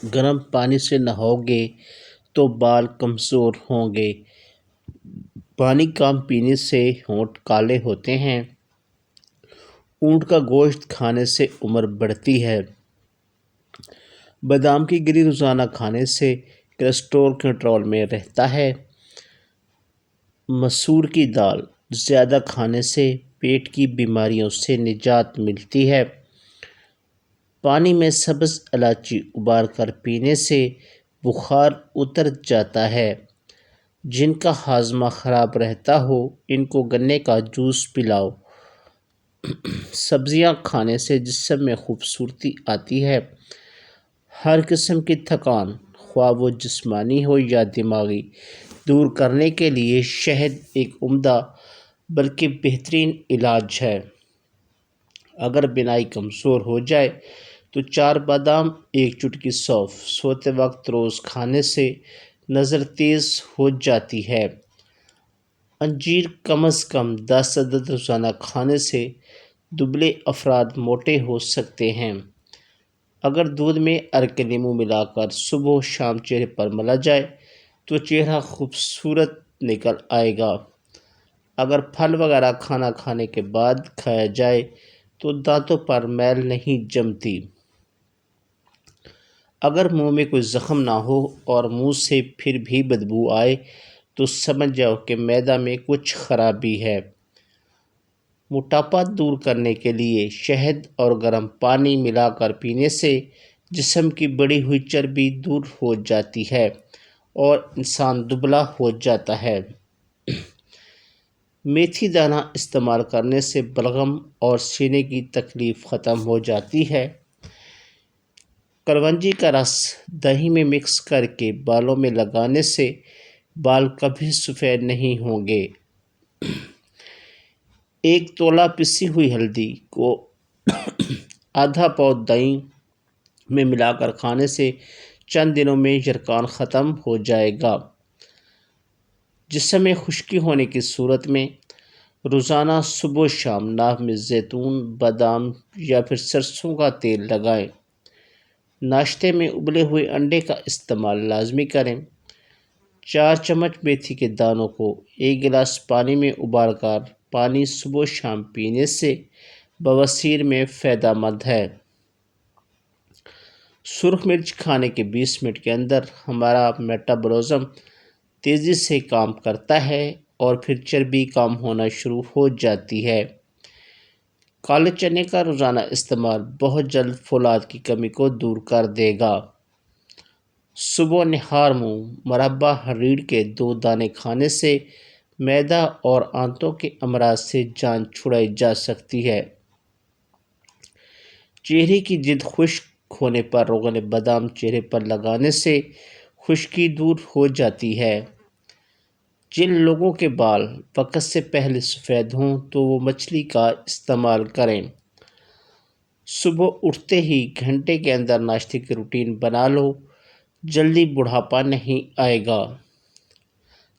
گرم پانی سے نہاؤ گے تو بال کمزور ہوں گے۔ پانی کم پینے سے ہونٹ کالے ہوتے ہیں۔ اونٹ کا گوشت کھانے سے عمر بڑھتی ہے۔ بادام کی گری روزانہ کھانے سے کولیسٹرول کنٹرول میں رہتا ہے۔ مسور کی دال زیادہ کھانے سے پیٹ کی بیماریوں سے نجات ملتی ہے۔ پانی میں سبز الائچی ابال کر پینے سے بخار اتر جاتا ہے۔ جن کا ہاضمہ خراب رہتا ہو ان کو گنے کا جوس پلاؤ۔ سبزیاں کھانے سے جسم میں خوبصورتی آتی ہے۔ ہر قسم کی تھکان خواہ وہ جسمانی ہو یا دماغی دور کرنے کے لیے شہد ایک عمدہ بلکہ بہترین علاج ہے۔ اگر بینائی کمزور ہو جائے تو 4 بادام، 1 چٹکی سونف سوتے وقت روز کھانے سے نظر تیز ہو جاتی ہے۔ انجیر کم از کم 10 عدد روزانہ کھانے سے دبلے افراد موٹے ہو سکتے ہیں۔ اگر دودھ میں عرق لیموں ملا کر صبح و شام چہرے پر ملا جائے تو چہرہ خوبصورت نکل آئے گا۔ اگر پھل وغیرہ کھانا کھانے کے بعد کھایا جائے تو دانتوں پر میل نہیں جمتی۔ اگر منہ میں کوئی زخم نہ ہو اور منہ سے پھر بھی بدبو آئے تو سمجھ جاؤ کہ معدہ میں کچھ خرابی ہے۔ موٹاپا دور کرنے کے لیے شہد اور گرم پانی ملا کر پینے سے جسم کی بڑھی ہوئی چربی دور ہو جاتی ہے اور انسان دبلا ہو جاتا ہے۔ میتھی دانہ استعمال کرنے سے بلغم اور سینے کی تکلیف ختم ہو جاتی ہے۔ کلونجی کا رس دہی میں مکس کر کے بالوں میں لگانے سے بال کبھی سفید نہیں ہوں گے۔ 1 تولہ پسی ہوئی ہلدی کو آدھا پاؤ دہی میں ملا کر کھانے سے چند دنوں میں یرقان ختم ہو جائے گا۔ جسم میں خشکی ہونے کی صورت میں روزانہ صبح و شام ناک میں زیتون، بادام یا پھر سرسوں کا تیل لگائیں۔ ناشتے میں ابلے ہوئے انڈے کا استعمال لازمی کریں۔ 4 چمچ میتھی کے دانوں کو 1 گلاس پانی میں ابال کر پانی صبح و شام پینے سے بواسیر میں فائدہ مند ہے۔ سرخ مرچ کھانے کے 20 منٹ کے اندر ہمارا میٹابولزم تیزی سے کام کرتا ہے اور پھر چربی کم ہونا شروع ہو جاتی ہے۔ کالے چنے کا روزانہ استعمال بہت جلد فولاد کی کمی کو دور کر دے گا۔ صبح نہار منہ مربع ریڑھ کے 2 دانے کھانے سے معدہ اور آنتوں کے امراض سے جان چھڑائی جا سکتی ہے۔ چہرے کی جلد خشک ہونے پر روغن بادام چہرے پر لگانے سے خشکی دور ہو جاتی ہے۔ جن لوگوں کے بال وقت سے پہلے سفید ہوں تو وہ مچھلی کا استعمال کریں۔ صبح اٹھتے ہی گھنٹے کے اندر ناشتے کی روٹین بنا لو، جلدی بڑھاپا نہیں آئے گا۔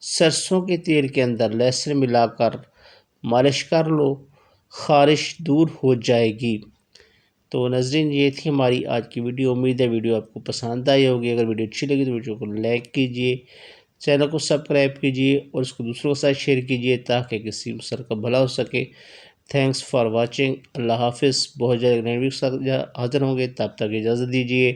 سرسوں کے تیل کے اندر لہسن ملا کر مالش کر لو، خارش دور ہو جائے گی۔ تو ناظرین یہ تھی ہماری آج کی ویڈیو۔ امید ہے ویڈیو آپ کو پسند آئی ہوگی۔ اگر ویڈیو اچھی لگی تو ویڈیو کو لائک کیجیے، چینل کو سبسکرائب کیجیے اور اس کو دوسروں کے ساتھ شیئر کیجیے تاکہ کسی مسر کا بھلا ہو سکے۔ Thanks for watching. اللہ حافظ۔ بہت جلد نئی ویڈیو کے ساتھ حاضر ہوں گے، تب تک اجازت دیجیے۔